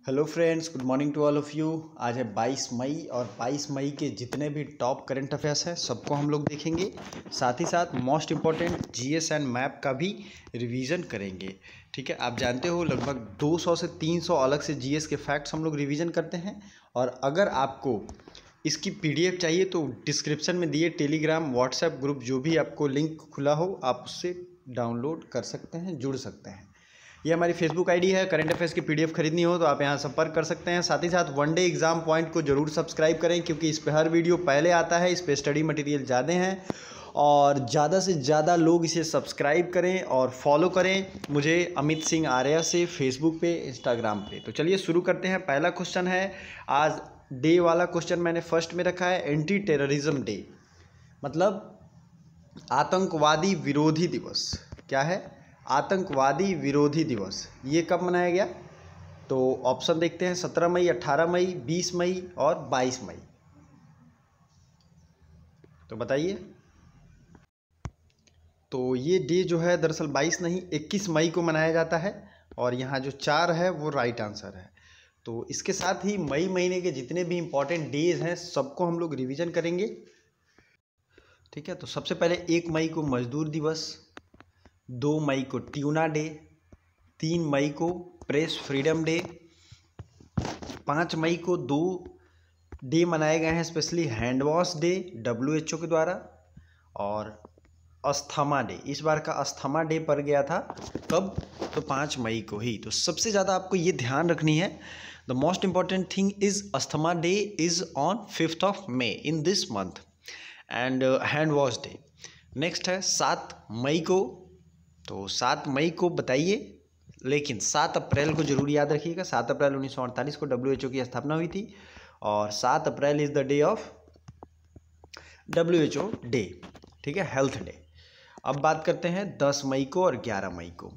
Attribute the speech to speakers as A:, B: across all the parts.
A: Hello friends, good morning to all of you. आज है 22 मई और 22 मई के जितने भी टॉप करंट अफेयर्स हैं सबको हम लोग देखेंगे। साथ ही साथ most important GS and map का भी रिवीजन करेंगे। ठीक है, आप जानते हो लगभग 200 से 300 अलग से जीएस के फैक्ट्स हम लोग रिवीजन करते हैं। और अगर आपको इसकी पीडीएफ चाहिए तो डिस्क्रिप्शन में दिए टेलीग्राम व्हाट्सएप ग्रुप जो भी आपको लिंक खुला हो आप उससे डाउनलोड कर सकते हैं, जुड़ सकते हैं। ये हमारी फेसबुक आईडी है। करंट अफेयर्स की पीडीएफ खरीदनी हो तो आप यहाँ संपर्क कर सकते हैं। साथ ही साथ वन डे एग्जाम पॉइंट को जरूर सब्सक्राइब करें क्योंकि इस पर हर वीडियो पहले आता है। इस पर स्टडी मटेरियल ज़्यादा हैं और ज़्यादा से ज़्यादा लोग इसे सब्सक्राइब करें और फॉलो करें मुझे अमित सिंह आर्या से फेसबुक पे, इंस्टाग्राम पे। तो चलिए शुरू करते हैं। पहला क्वेश्चन है, आज डे वाला क्वेश्चन मैंने फर्स्ट में रखा है, एंटी टेररिज्म डे मतलब आतंकवादी विरोधी दिवस। क्या है? आतंकवादी विरोधी दिवस। ये कब मनाया गया? तो ऑप्शन देखते हैं, 17 मई, 18 मई, 20 मई और 22 मई। तो बताइए। तो ये डे जो है दरअसल 22 नहीं 21 मई को मनाया जाता है और यहाँ जो 4 है वो राइट आंसर है। तो इसके साथ ही मई महीने के जितने भी इम्पोर्टेंट डेज हैं सबको हम लोग रिवीजन करेंगे। ठीक है, तो सबसे पहले 1 मई को मजदूर दिवस, 2 मई को ट्यूना डे, 3 मई को प्रेस फ्रीडम डे, 5 मई को 2 डे मनाए गए हैं specially, hand wash day WHO के द्वारा और अस्थमा डे। इस बार का अस्थमा डे पड़ गया था कब? तो 5 मई को ही। तो सबसे ज़्यादा आपको ये ध्यान रखनी है, the most important thing is asthma day is on 5 May in this month and hand wash day. Next है 7 मई को। तो 7 मई को बताइए, लेकिन 7 अप्रैल को जरूर याद रखिएगा। 7 अप्रैल 1948 को WHO की स्थापना हुई थी और 7 April is the day of WHO day. ठीक है, हेल्थ डे। अब बात करते हैं 10 मई को और 11 मई को।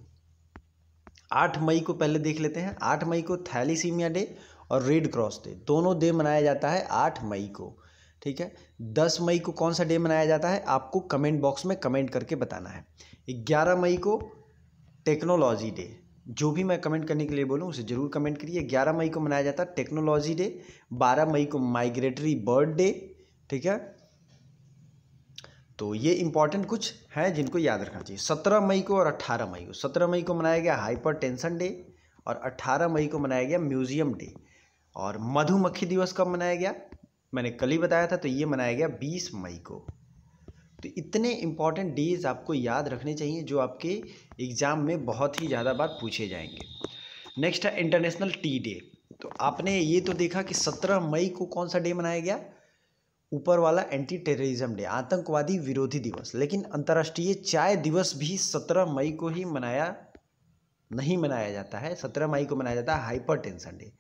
A: 8 मई को पहले देख लेते हैं। 8 मई को थैलीसीमिया डे और रेड क्रॉस डे, दोनों डे मनाया जाता है 8 मई को। ठीक है, 10 मई को कौन सा डे मनाया जाता है आपको कमेंट बॉक्स में कमेंट करके बताना है। 11 मई को टेक्नोलॉजी डे, जो भी मैं कमेंट करने के लिए बोलूँ उसे जरूर कमेंट करिए। 11 मई को मनाया जाता है टेक्नोलॉजी डे। 12 मई को माइग्रेटरी बर्ड डे। ठीक है, तो ये इंपॉर्टेंट कुछ है जिनको याद रखना चाहिए। 17 मई को और 18 मई को। 17 मई को मनाया गया हाइपर टेंशन डे और 18 मई को मनाया गया म्यूजियम डे। और मधुमक्खी दिवस कब मनाया गया? मैंने कल ही बताया था, तो ये मनाया गया 20 मई को। तो इतने इम्पॉर्टेंट डेज आपको याद रखने चाहिए जो आपके एग्ज़ाम में बहुत ही ज़्यादा बार पूछे जाएंगे। नेक्स्ट है इंटरनेशनल टी डे। तो आपने ये तो देखा कि 17 मई को कौन सा डे मनाया गया, ऊपर वाला एंटी टेररिज्म डे, आतंकवादी विरोधी दिवस। लेकिन अंतर्राष्ट्रीय चाय दिवस भी 17 मई को ही नहीं मनाया जाता है। 17 मई को मनाया जाता है हाइपर टेंशन डे।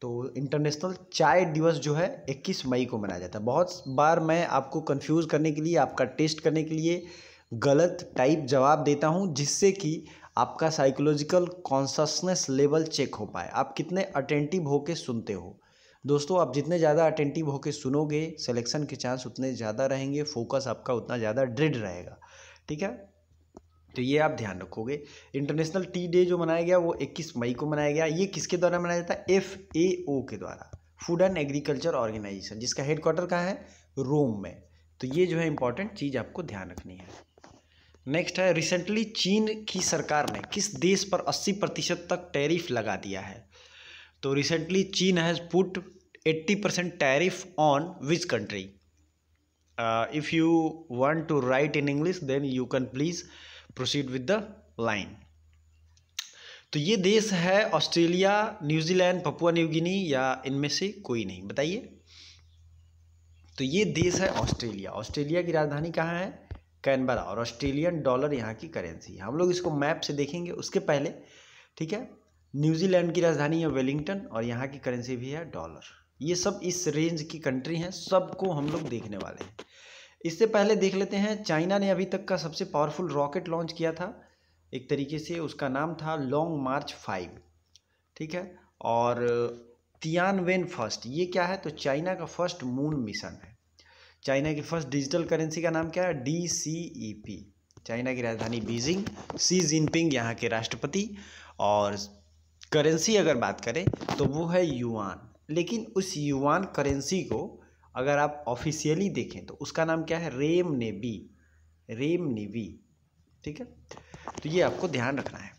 A: तो इंटरनेशनल चाय दिवस जो है 21 मई को मनाया जाता है। बहुत बार मैं आपको कंफ्यूज करने के लिए, आपका टेस्ट करने के लिए गलत टाइप जवाब देता हूं जिससे कि आपका साइकोलॉजिकल कॉन्शसनेस लेवल चेक हो पाए, आप कितने अटेंटिव होके सुनते हो। दोस्तों, आप जितने ज़्यादा अटेंटिव होके सुनोगे सिलेक्शन के चांस उतने ज़्यादा रहेंगे, फोकस आपका उतना ज़्यादा दृढ़ रहेगा। ठीक है, तो ये आप ध्यान रखोगे। इंटरनेशनल टी डे जो मनाया गया वो 21 मई को मनाया गया। ये किसके द्वारा मनाया जाता है? FAO के द्वारा, फूड एंड एग्रीकल्चर ऑर्गेनाइजेशन, जिसका हेडक्वार्टर कहाँ है? रोम में। तो ये जो है इंपॉर्टेंट चीज़ आपको ध्यान रखनी है। नेक्स्ट है, रिसेंटली चीन की सरकार ने किस देश पर 80% तक टैरिफ लगा दिया है? तो रिसेंटली चीन has put 80% tariff on which country? If you want to write in English then you can please proceed with the line. तो ये देश है Australia, New Zealand, Papua New Guinea या इनमें से कोई नहीं, बताइए। तो ये देश है ऑस्ट्रेलिया। ऑस्ट्रेलिया की राजधानी कहाँ है? कैनबरा। और ऑस्ट्रेलियन डॉलर यहाँ की करेंसी है। हम लोग इसको मैप से देखेंगे उसके पहले। ठीक है, न्यूजीलैंड की राजधानी है वेलिंगटन और यहाँ की करेंसी भी है डॉलर। ये सब इस रेंज की कंट्री हैं, सबको हम लोग देखने वाले हैं। इससे पहले देख लेते हैं, चाइना ने अभी तक का सबसे पावरफुल रॉकेट लॉन्च किया था, एक तरीके से उसका नाम था लॉन्ग मार्च 5। ठीक है, और तियानवेन फर्स्ट, ये क्या है? तो चाइना का फर्स्ट मून मिशन है। चाइना की फर्स्ट डिजिटल करेंसी का नाम क्या है? DCEP। चाइना की राजधानी बीजिंग, शी जिनपिंग यहाँ के राष्ट्रपति। और करेंसी अगर बात करें तो वो है युआन, लेकिन उस युआन करेंसी को अगर आप ऑफिशियली देखें तो उसका नाम क्या है, रेमनेवी, रेमनेवी। ठीक है, तो ये आपको ध्यान रखना है।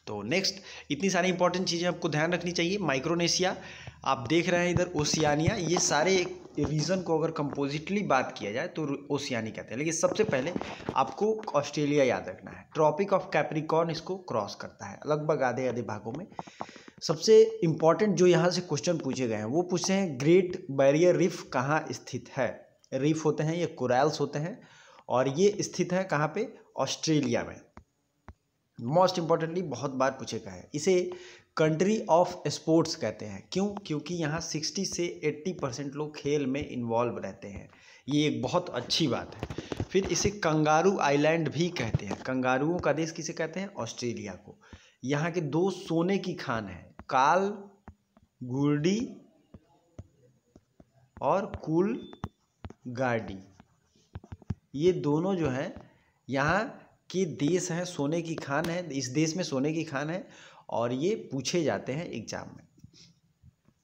A: तो नेक्स्ट, इतनी सारी इंपॉर्टेंट चीज़ें आपको ध्यान रखनी चाहिए। माइक्रोनेशिया आप देख रहे हैं इधर, ओशियानिया, ये सारे रीजन को अगर कंपोजिटली बात किया जाए तो ओशियानी कहते हैं। लेकिन सबसे पहले आपको ऑस्ट्रेलिया याद रखना है। ट्रॉपिक ऑफ कैप्रिकॉर्न इसको क्रॉस करता है लगभग आधे आधे भागों में। सबसे इम्पॉर्टेंट जो यहाँ से क्वेश्चन पूछे गए हैं वो पूछे हैं, ग्रेट बैरियर रीफ कहाँ स्थित है। रीफ होते हैं ये कोरल्स होते हैं, और ये स्थित है कहाँ पे, ऑस्ट्रेलिया में। मोस्ट इम्पॉर्टेंटली बहुत बार पूछे गए हैं। इसे कंट्री ऑफ स्पोर्ट्स कहते हैं। क्यों? क्योंकि यहाँ 60 से 80% लोग खेल में इन्वॉल्व रहते हैं। ये एक बहुत अच्छी बात है। फिर इसे कंगारू आइलैंड भी कहते हैं। कंगारुओं का देश किसे कहते हैं, ऑस्ट्रेलिया को। यहाँ के 2 सोने की खान है, काल गुर्डी और कूल गार्डी। ये दोनों जो हैं यहाँ के देश हैं, सोने की खान है, इस देश में सोने की खान है, और ये पूछे जाते हैं एग्जाम में।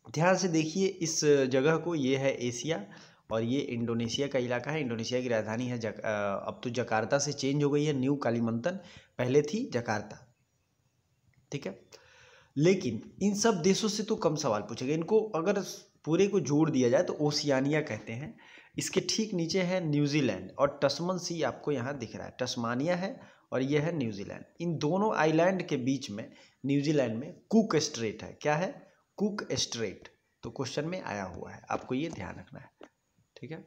A: ध्यान से देखिए इस जगह को, ये है एशिया और ये इंडोनेशिया का इलाका है। इंडोनेशिया की राजधानी है अब तो जकार्ता से चेंज हो गई है, न्यू कालीमंतन, पहले थी जकार्ता। ठीक है, लेकिन इन सब देशों से तो कम सवाल पूछे गए। इनको अगर पूरे को जोड़ दिया जाए तो ओशियानिया कहते हैं। इसके ठीक नीचे है न्यूजीलैंड, और टस्मन सी आपको यहाँ दिख रहा है, टस्मानिया है और ये है न्यूजीलैंड। इन दोनों आइलैंड के बीच में न्यूजीलैंड में कुक स्ट्रेट है। क्या है, कुक स्ट्रेट। तो क्वेश्चन में आया हुआ है, आपको ये ध्यान रखना है। ठीक है,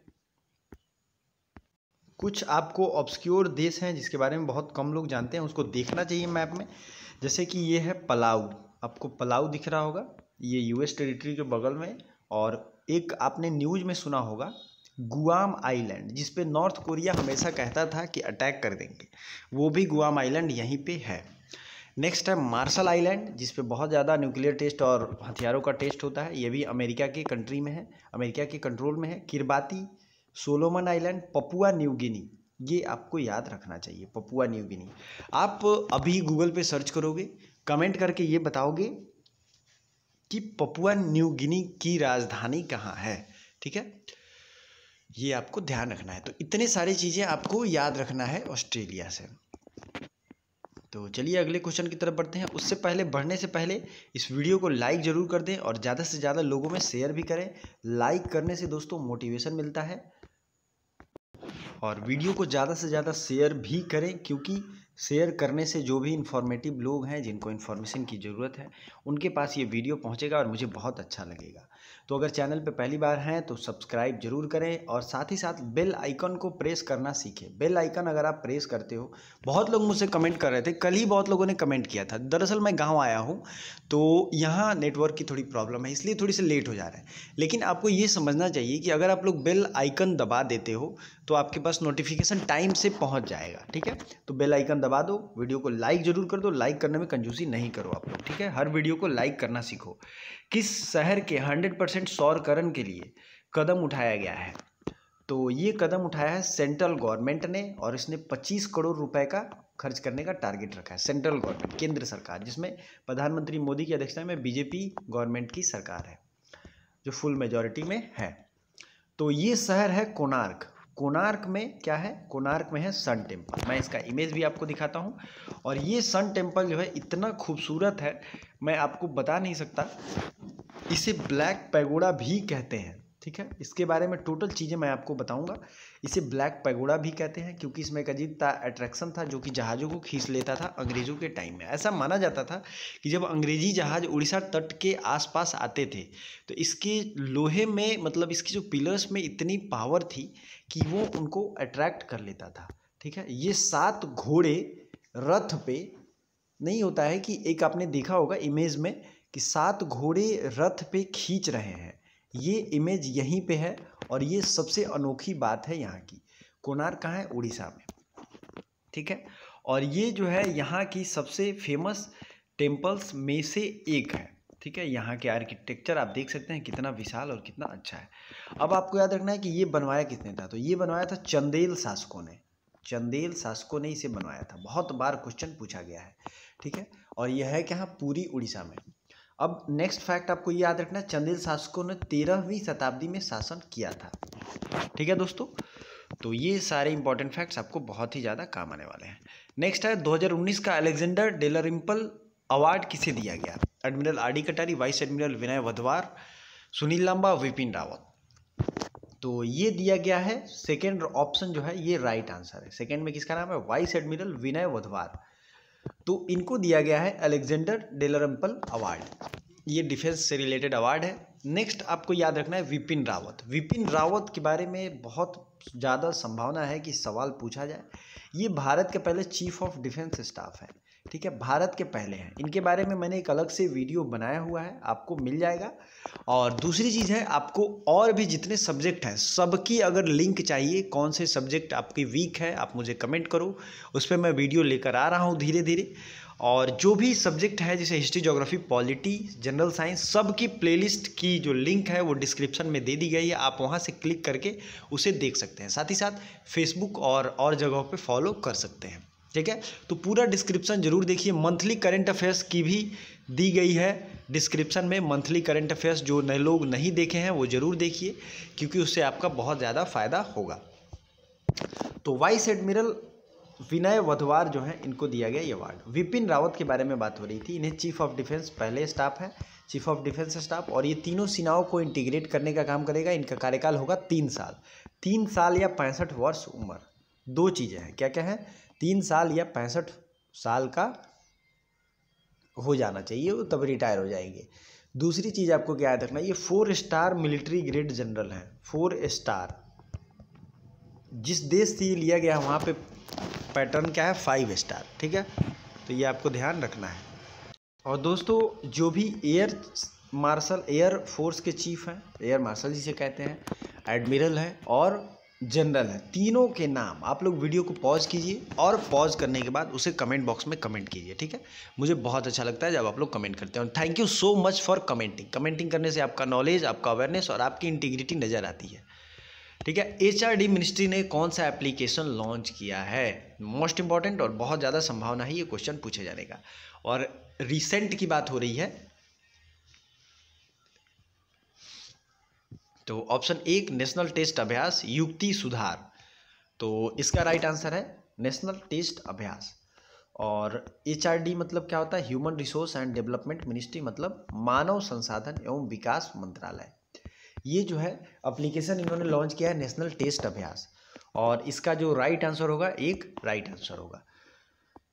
A: कुछ आपको ऑब्सक्योर देश हैं जिसके बारे में बहुत कम लोग जानते हैं, उसको देखना चाहिए मैप में। जैसे कि ये है पलाऊ, आपको पलाऊ दिख रहा होगा, ये यूएस टेरिटरी के बगल में। और एक आपने न्यूज़ में सुना होगा गुआम आइलैंड, जिस पे नॉर्थ कोरिया हमेशा कहता था कि अटैक कर देंगे, वो भी गुआम आइलैंड यहीं पे है। नेक्स्ट है मार्शल आइलैंड, जिस पे बहुत ज़्यादा न्यूक्लियर टेस्ट और हथियारों का टेस्ट होता है, ये भी अमेरिका के कंट्री में है, अमेरिका के कंट्रोल में है। Kiribati, Solomon Island, Papua New Guinea, ये आपको याद रखना चाहिए, पपुआ न्यू गिनी। आप अभी गूगल पे सर्च करोगे, कमेंट करके ये बताओगे कि पपुआ न्यू गिनी की राजधानी कहाँ है। ठीक है, ये आपको ध्यान रखना है। तो इतने सारी चीज़ें आपको याद रखना है ऑस्ट्रेलिया से। तो चलिए अगले क्वेश्चन की तरफ बढ़ते हैं। उससे पहले, बढ़ने से पहले इस वीडियो को लाइक ज़रूर कर दें और ज़्यादा से ज़्यादा लोगों में शेयर भी करें। लाइक करने से दोस्तों मोटिवेशन मिलता है, और वीडियो को ज़्यादा से ज़्यादा शेयर भी करें, क्योंकि शेयर करने से जो भी इन्फॉर्मेटिव लोग हैं, जिनको इन्फॉर्मेशन की ज़रूरत है, उनके पास ये वीडियो पहुंचेगा और मुझे बहुत अच्छा लगेगा। तो अगर चैनल पे पहली बार हैं तो सब्सक्राइब जरूर करें, और साथ ही साथ बेल आइकन को प्रेस करना सीखें। बेल आइकन अगर आप प्रेस करते हो, बहुत लोग मुझसे कमेंट कर रहे थे, कल ही बहुत लोगों ने कमेंट किया था। दरअसल मैं गाँव आया हूँ तो यहाँ नेटवर्क की थोड़ी प्रॉब्लम है, इसलिए थोड़ी सी लेट हो जा रहा है। लेकिन आपको ये समझना चाहिए कि अगर आप लोग बेल आइकन दबा देते हो तो आपके पास नोटिफिकेशन टाइम से पहुँच जाएगा। ठीक है, तो बेल आइकन दबा दो, वीडियो को लाइक जरूर कर दो। लाइक करने में कंजूसी नहीं करो आप लोग, ठीक है, हर वीडियो को लाइक करना सीखो। किस शहर के 100% सौरकरण के लिए कदम उठाया गया है? तो ये कदम उठाया है सेंट्रल गवर्नमेंट ने, और इसने 25 करोड़ रुपए का खर्च करने का टारगेट रखा है। सेंट्रल गवर्नमेंट, केंद्र सरकार, जिसमें प्रधानमंत्री मोदी की अध्यक्षता में बीजेपी गवर्नमेंट की सरकार है, जो फुल मेजॉरिटी में है। तो ये शहर है कोणार्क। कोणार्क में क्या है? कोणार्क में है सन टेम्पल। मैं इसका इमेज भी आपको दिखाता हूँ। और ये सन टेम्पल जो है इतना खूबसूरत है, मैं आपको बता नहीं सकता। इसे ब्लैक पैगोडा भी कहते हैं। ठीक है, इसके बारे में टोटल चीज़ें मैं आपको बताऊंगा। इसे ब्लैक पैगोडा भी कहते हैं क्योंकि इसमें एक अजीब अट्रैक्शन था जो कि जहाज़ों को खींच लेता था अंग्रेज़ों के टाइम में। ऐसा माना जाता था कि जब अंग्रेज़ी जहाज़ उड़ीसा तट के आसपास आते थे तो इसके लोहे में, मतलब इसकी जो पिलर्स में इतनी पावर थी कि वो उनको अट्रैक्ट कर लेता था। ठीक है, ये 7 घोड़े रथ पे, नहीं होता है कि एक आपने देखा होगा इमेज में कि 7 घोड़े रथ पे खींच रहे हैं, ये इमेज यहीं पे है। और ये सबसे अनोखी बात है यहाँ की। कोणार्क कहाँ है? उड़ीसा में। ठीक है, और ये जो है यहाँ की सबसे फेमस टेम्पल्स में से एक है। ठीक है, यहाँ के आर्किटेक्चर आप देख सकते हैं कितना विशाल और कितना अच्छा है। अब आपको याद रखना है कि ये बनवाया किसने था? तो ये बनवाया था चंदेल शासकों ने। चंदेल शासकों ने इसे बनवाया था। बहुत बार क्वेश्चन पूछा गया है। ठीक है, और यह है क्या, पूरी उड़ीसा में। अब नेक्स्ट फैक्ट आपको ये याद रखना है, चंदेल शासकों ने 13वीं शताब्दी में शासन किया था। ठीक है दोस्तों, तो ये सारे इंपॉर्टेंट फैक्ट्स आपको बहुत ही ज़्यादा काम आने वाले हैं। नेक्स्ट है 2019 का अलेक्जेंडर डेलरिम्पल अवार्ड किसे दिया गया? एडमिरल आर डी कटारी, वाइस एडमिरल विनय वधवार, सुनील लांबा, विपिन रावत। तो ये दिया गया है, सेकेंड ऑप्शन जो है ये राइट आंसर है। सेकेंड में किसका नाम है? वाइस एडमिरल विनय वधवार। तो इनको दिया गया है अलेक्जेंडर डेलरिम्पल अवार्ड, ये डिफेंस से रिलेटेड अवार्ड है। नेक्स्ट आपको याद रखना है विपिन रावत। विपिन रावत के बारे में बहुत ज़्यादा संभावना है कि सवाल पूछा जाए। ये भारत के पहले चीफ ऑफ डिफेंस स्टाफ है, ठीक है, भारत के पहले हैं। इनके बारे में मैंने एक अलग से वीडियो बनाया हुआ है, आपको मिल जाएगा। और दूसरी चीज़ है, आपको और भी जितने सब्जेक्ट हैं सबकी अगर लिंक चाहिए, कौन से सब्जेक्ट आपकी वीक है आप मुझे कमेंट करो, उस पर मैं वीडियो लेकर आ रहा हूँ धीरे धीरे। और जो भी सब्जेक्ट है जैसे history, geography, polity, general science, सब की प्लेलिस्ट की जो लिंक है वो डिस्क्रिप्शन में दे दी गई है, आप वहाँ से क्लिक करके उसे देख सकते हैं। साथ ही साथ फेसबुक और जगहों पे फॉलो कर सकते हैं, ठीक है। तो पूरा डिस्क्रिप्शन जरूर देखिए। मंथली करंट अफेयर्स की भी दी गई है डिस्क्रिप्शन में। मंथली करंट अफेयर्स जो नए लोग नहीं देखे हैं वो ज़रूर देखिए, क्योंकि उससे आपका बहुत ज़्यादा फ़ायदा होगा। तो वाइस एडमिरल विनय वधवार जो है इनको दिया गया ये अवार्ड। विपिन रावत के बारे में बात हो रही थी, इन्हें चीफ ऑफ डिफेंस पहले स्टाफ है, चीफ ऑफ डिफेंस स्टाफ, और ये तीनों सेनाओं को इंटीग्रेट करने का काम करेगा। इनका कार्यकाल होगा 3 साल, 3 साल या 65 वर्ष उम्र, दो चीज़ें हैं। क्या क्या है? 3 साल या 65 साल का हो जाना चाहिए वो, तब रिटायर हो जाएंगे। दूसरी चीज़ आपको क्या याद रखना है, ये 4 स्टार मिलिट्री ग्रेड जनरल हैं, 4 स्टार। जिस देश से ये लिया गया वहाँ पे पैटर्न क्या है? 5 स्टार, ठीक है। तो ये आपको ध्यान रखना है। और दोस्तों जो भी एयर मार्शल, एयर फोर्स के चीफ हैं, एयर मार्शल जिसे कहते हैं, एडमिरल हैं और जनरल हैं, तीनों के नाम आप लोग वीडियो को पॉज कीजिए और पॉज करने के बाद उसे कमेंट बॉक्स में कमेंट कीजिए, ठीक है। मुझे बहुत अच्छा लगता है जब आप लोग कमेंट करते हैं। Thank you so much for commenting. Commenting करने से आपका नॉलेज, आपका अवेयरनेस और आपकी इंटीग्रिटी नज़र आती है, ठीक है। HRD मिनिस्ट्री ने कौन सा एप्लीकेशन लॉन्च किया है? मोस्ट इंपॉर्टेंट और बहुत ज़्यादा संभावना है ये क्वेश्चन पूछे जाने का। और रिसेंट की बात हो रही है, तो ऑप्शन 1 नेशनल टेस्ट अभ्यास युक्ति सुधार, तो इसका राइट आंसर है नेशनल टेस्ट अभ्यास। और HRD मतलब क्या होता है? Human resource and development ministry, मतलब मानव संसाधन एवं विकास मंत्रालय। ये जो है एप्लीकेशन इन्होंने लॉन्च किया है नेशनल टेस्ट अभ्यास, और इसका जो राइट आंसर होगा, एक राइट आंसर होगा।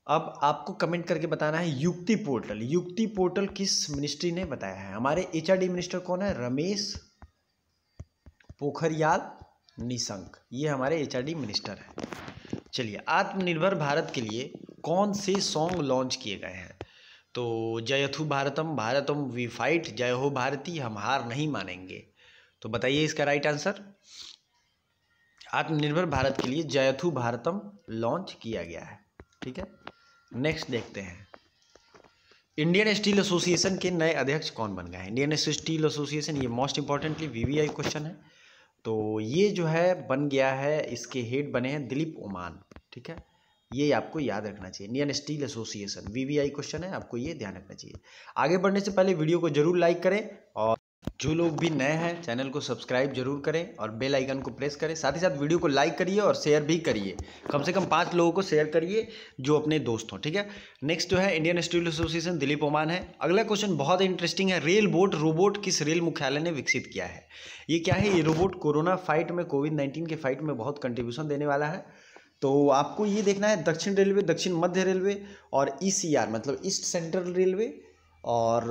A: अब आपको कमेंट करके बताना है युक्ति पोर्टल, युक्ति पोर्टल किस मिनिस्ट्री ने बताया है? हमारे HRD मिनिस्टर कौन है? रमेश पोखरियाल निशंक, ये हमारे HRD मिनिस्टर हैं। चलिए, आत्मनिर्भर भारत के लिए कौन से सॉन्ग लॉन्च किए गए हैं? तो जयथु भारतम, भारतम वी फाइट, जय हो भारती, हम हार नहीं मानेंगे। तो बताइए इसका राइट आंसर। आत्मनिर्भर भारत के लिए जयथु भारतम लॉन्च किया गया है, ठीक है। नेक्स्ट देखते हैं, इंडियन स्टील एसोसिएशन के नए अध्यक्ष कौन बन गए हैं? इंडियन स्टील एसोसिएशन, ये मोस्ट इंपॉर्टेंटली VVI क्वेश्चन है। तो ये जो है बन गया है, इसके हेड बने हैं दिलीप ओमान, ठीक है। ये आपको याद रखना चाहिए, Indian steel association, VVI question है, आपको ये ध्यान रखना चाहिए। आगे बढ़ने से पहले वीडियो को जरूर लाइक करें, और जो लोग भी नए हैं चैनल को सब्सक्राइब जरूर करें और बेल आइकन को प्रेस करें। साथ ही साथ वीडियो को लाइक करिए और शेयर भी करिए, कम से कम 5 लोगों को शेयर करिए जो अपने दोस्त हों, ठीक है। नेक्स्ट जो है Indian steel association, Dilip Oman है। अगला क्वेश्चन बहुत इंटरेस्टिंग है, रेल बोट रोबोट किस रेल मुख्यालय ने विकसित किया है? ये क्या है? ये रोबोट कोरोना फाइट में, कोविड-19 के फाइट में बहुत कंट्रीब्यूशन देने वाला है। तो आपको ये देखना है, दक्षिण रेलवे, दक्षिण मध्य रेलवे और ECR मतलब ईस्ट सेंट्रल रेलवे और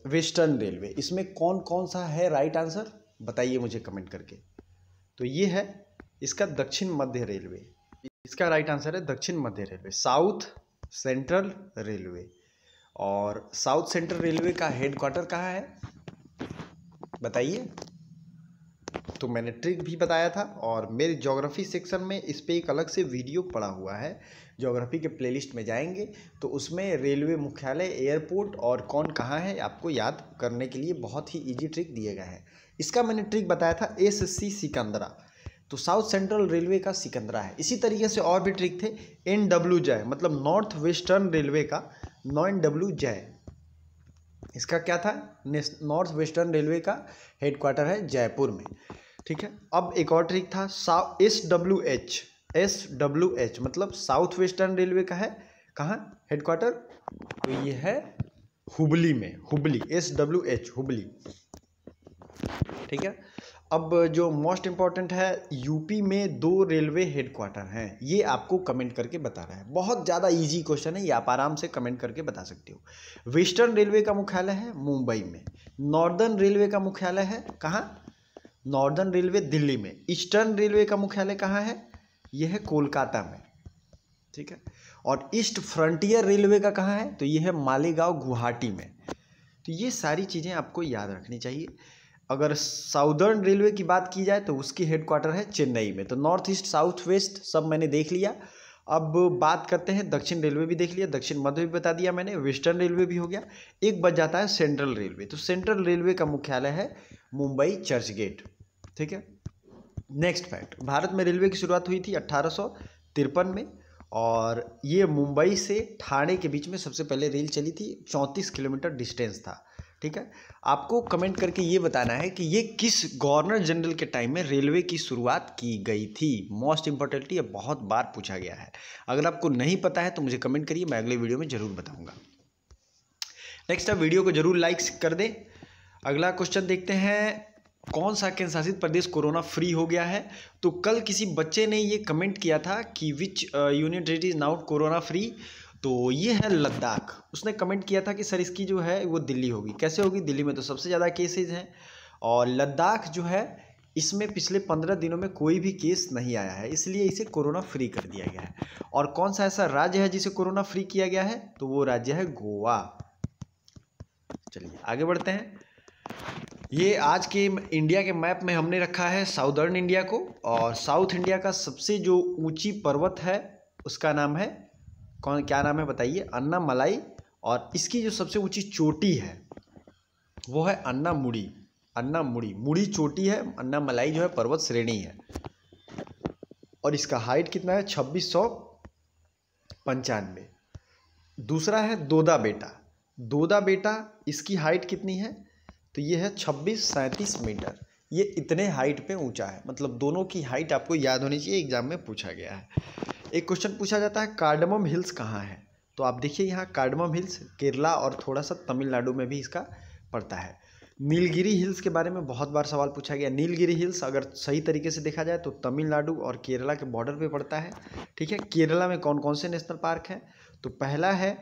A: वेस्टर्न रेलवे, इसमें कौन कौन सा है राइट आंसर? बताइए मुझे कमेंट करके। तो ये है इसका दक्षिण मध्य रेलवे, इसका राइट आंसर है दक्षिण मध्य रेलवे, साउथ सेंट्रल रेलवे। और साउथ सेंट्रल रेलवे का हेडक्वार्टर कहाँ है बताइए? तो मैंने ट्रिक भी बताया था, और मेरे ज्योग्राफी सेक्शन में इस पे एक अलग से वीडियो पड़ा हुआ है। ज्योग्राफी के प्लेलिस्ट में जाएंगे तो उसमें रेलवे मुख्यालय, एयरपोर्ट और कौन कहाँ है आपको याद करने के लिए बहुत ही इजी ट्रिक दिए गए हैं। इसका मैंने ट्रिक बताया था SC सिकंदरा, तो साउथ सेंट्रल रेलवे का सिकंदरा है। इसी तरीके से और भी ट्रिक थे, NWJ मतलब नॉर्थ वेस्टर्न रेलवे का 9W जय, इसका क्या था, नॉर्थ वेस्टर्न रेलवे का हेडक्वार्टर है जयपुर में। ठीक है, अब एक और ट्रिक था, SWH मतलब साउथ वेस्टर्न रेलवे का है कहाँ हेडक्वार्टर, तो ये है हुबली में, हुबली, SWH हुबली। ठीक है, अब जो मोस्ट इम्पॉर्टेंट है, यूपी में 2 रेलवे हेडक्वार्टर हैं, ये आपको कमेंट करके बता रहा है। बहुत ज़्यादा इजी क्वेश्चन है, ये आप आराम से कमेंट करके बता सकते हो। वेस्टर्न रेलवे का मुख्यालय है मुंबई में, नॉर्दर्न रेलवे का मुख्यालय है कहाँ, नॉर्दर्न रेलवे दिल्ली में, ईस्टर्न रेलवे का मुख्यालय कहाँ है, यह है कोलकाता में। ठीक है, और ईस्ट फ्रंटियर रेलवे का कहाँ है, तो ये है मालेगांव गुवाहाटी में। तो ये सारी चीज़ें आपको याद रखनी चाहिए। अगर साउदर्न रेलवे की बात की जाए तो उसकी हेडक्वार्टर है चेन्नई में। तो नॉर्थ ईस्ट साउथ वेस्ट सब मैंने देख लिया। अब बात करते हैं, दक्षिण रेलवे भी देख लिया, दक्षिण मध्य भी बता दिया मैंने, वेस्टर्न रेलवे भी हो गया। एक बच जाता है सेंट्रल रेलवे। तो सेंट्रल रेलवे का मुख्यालय है मुंबई चर्च गेट। ठीक है, नेक्स्ट फैक्ट, भारत में रेलवे की शुरुआत हुई थी 1853 में, और ये मुंबई से ठाणे के बीच में सबसे पहले रेल चली थी, 34 किलोमीटर डिस्टेंस था। ठीक है, आपको कमेंट करके ये बताना है कि ये किस गवर्नर जनरल के टाइम में रेलवे की शुरुआत की गई थी। मोस्ट इंपॉर्टेंटली ये बहुत बार पूछा गया है। अगर आपको नहीं पता है तो मुझे कमेंट करिए, मैं अगले वीडियो में ज़रूर बताऊंगा। नेक्स्ट, आप वीडियो को जरूर लाइक कर दें। अगला क्वेश्चन देखते हैं, कौन सा केंद्र शासित प्रदेश कोरोना फ्री हो गया है। तो कल किसी बच्चे ने ये कमेंट किया था कि विच union territory is now corona free, तो ये है लद्दाख। उसने कमेंट किया था कि सर इसकी जो है वो दिल्ली होगी। कैसे होगी, दिल्ली में तो सबसे ज़्यादा केसेज हैं, और लद्दाख जो है इसमें पिछले 15 दिनों में कोई भी केस नहीं आया है, इसलिए इसे कोरोना फ्री कर दिया गया है। और कौन सा ऐसा राज्य है जिसे कोरोना फ्री किया गया है, तो वो राज्य है गोवा। चलिए आगे बढ़ते हैं। ये आज के इंडिया के मैप में हमने रखा है साउदर्न इंडिया को, और साउथ इंडिया का सबसे जो ऊंची पर्वत है उसका नाम है क्या नाम है बताइए, अन्नामलाई। और इसकी जो सबसे ऊंची चोटी है वो है अन्नामुड़ी, मुड़ी चोटी है, अन्नामलाई जो है पर्वत श्रेणी है, और इसका हाइट कितना है 2695। दूसरा है दोदा बेटा, इसकी हाइट कितनी है, तो ये है 2637 मीटर। ये इतने हाइट पे ऊंचा है, मतलब दोनों की हाइट आपको याद होनी चाहिए, एग्जाम में पूछा गया है। एक क्वेश्चन पूछा जाता है कार्डमम हिल्स कहाँ है, तो आप देखिए यहाँ कार्डमम हिल्स केरला और थोड़ा सा तमिलनाडु में भी इसका पड़ता है। नीलगिरी हिल्स के बारे में बहुत बार सवाल पूछा गया। नीलगिरी हिल्स अगर सही तरीके से देखा जाए तो तमिलनाडु और केरला के बॉर्डर पे पड़ता है। ठीक है, केरला में कौन कौन से नेशनल पार्क हैं, तो पहला है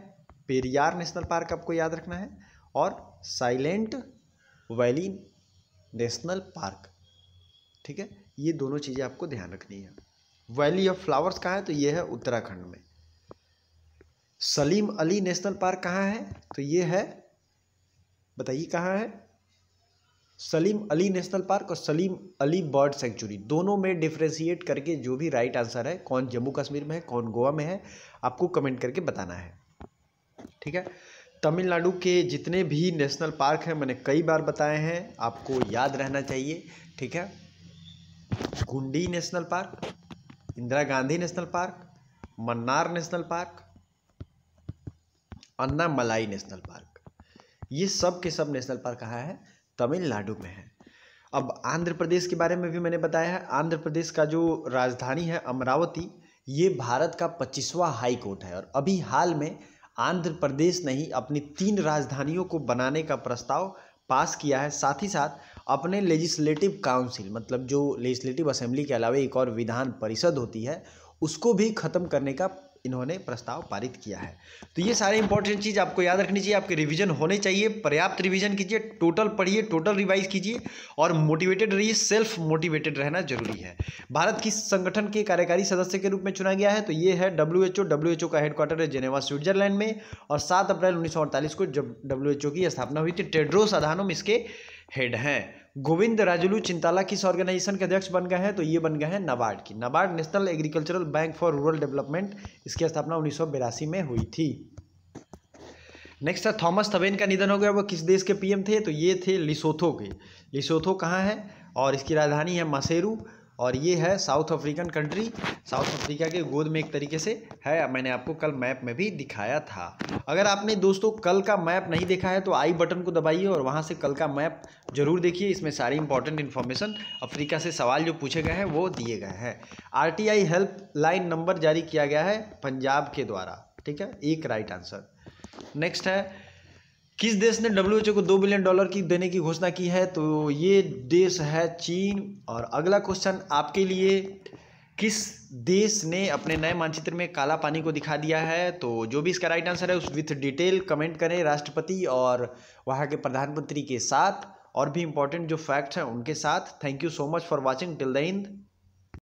A: पेरियार नेशनल पार्क, आपको याद रखना है, और साइलेंट वैली नेशनल पार्क। ठीक है, ये दोनों चीज़ें आपको ध्यान रखनी है। वैली ऑफ फ्लावर्स कहाँ है, तो ये है उत्तराखंड में। सलीम अली नेशनल पार्क कहाँ है, तो ये है, बताइए कहाँ है, सलीम अली नेशनल पार्क और सलीम अली बर्ड सेंचुरी, दोनों में डिफ्रेंशिएट करके जो भी राइट आंसर है, कौन जम्मू कश्मीर में है कौन गोवा में है, आपको कमेंट करके बताना है। ठीक है, तमिलनाडु के जितने भी नेशनल पार्क हैं मैंने कई बार बताए हैं, आपको याद रहना चाहिए। ठीक है, गुंडी national park, Indira Gandhi national park, Mannar national park, Annamalai national park, ये सब के सब नेशनल पार्क कहाँ है, तमिलनाडु में है। अब आंध्र प्रदेश के बारे में भी मैंने बताया है। आंध्र प्रदेश का जो राजधानी है अमरावती, ये भारत का 25वां हाई कोर्ट है, और अभी हाल में आंध्र प्रदेश ने ही अपनी 3 राजधानियों को बनाने का प्रस्ताव पास किया है। साथ ही साथ अपने लेजिस्लेटिव काउंसिल, मतलब जो लेजिस्लेटिव असेंबली के अलावा एक और विधान परिषद होती है, उसको भी ख़त्म करने का इन्होंने प्रस्ताव पारित किया है। तो ये सारे इंपॉर्टेंट चीज़ आपको याद रखनी चाहिए, आपके रिवीजन होने चाहिए। पर्याप्त रिवीजन कीजिए, टोटल पढ़िए, टोटल रिवाइज कीजिए, और मोटिवेटेड रहिए। सेल्फ मोटिवेटेड रहना जरूरी है। भारत किस संगठन के कार्यकारी सदस्य के रूप में चुना गया है, तो ये है WHO का हेडक्वार्टर है जेनेवा स्विट्जरलैंड में, और 7 अप्रैल 1948 को जब WHO की स्थापना हुई थी। टेड्रोस अधानोम इसके हेड हैं। गोविंद राजुलू चिंताला किस ऑर्गेनाइजेशन के अध्यक्ष बन गए हैं, तो ये बन गए हैं नाबार्ड की। NABARD national agricultural bank for rural development, इसकी स्थापना 1982 में हुई थी। नेक्स्ट है थॉमस थवेन का निधन हो गया। वो किस देश के PM थे, तो ये थे लिसोथो के। लिसोथो कहाँ है, और इसकी राजधानी है मसेरू, और ये है south African country, south Africa के गोद में एक तरीके से है। मैंने आपको कल मैप में भी दिखाया था। अगर आपने दोस्तों कल का मैप नहीं देखा है तो आई बटन को दबाइए और वहाँ से कल का मैप जरूर देखिए। इसमें सारी इंपॉर्टेंट इन्फॉर्मेशन, अफ्रीका से सवाल जो पूछे गए हैं वो दिए गए हैं। RTI हेल्पलाइन नंबर जारी किया गया है पंजाब के द्वारा, ठीक है, एक राइट आंसर। नेक्स्ट है, किस देश ने WHO को $2 बिलियन की देने की घोषणा की है? तो ये देश है चीन। और अगला क्वेश्चन आपके लिए, किस देश ने अपने नए मानचित्र में काला पानी को दिखा दिया है? तो जो भी इसका राइट आंसर है उस विथ डिटेल कमेंट करें राष्ट्रपति और वहाँ के प्रधानमंत्री के साथ, और भी इंपॉर्टेंट जो फैक्ट्स हैं उनके साथ। Thank you so much for watching till the end.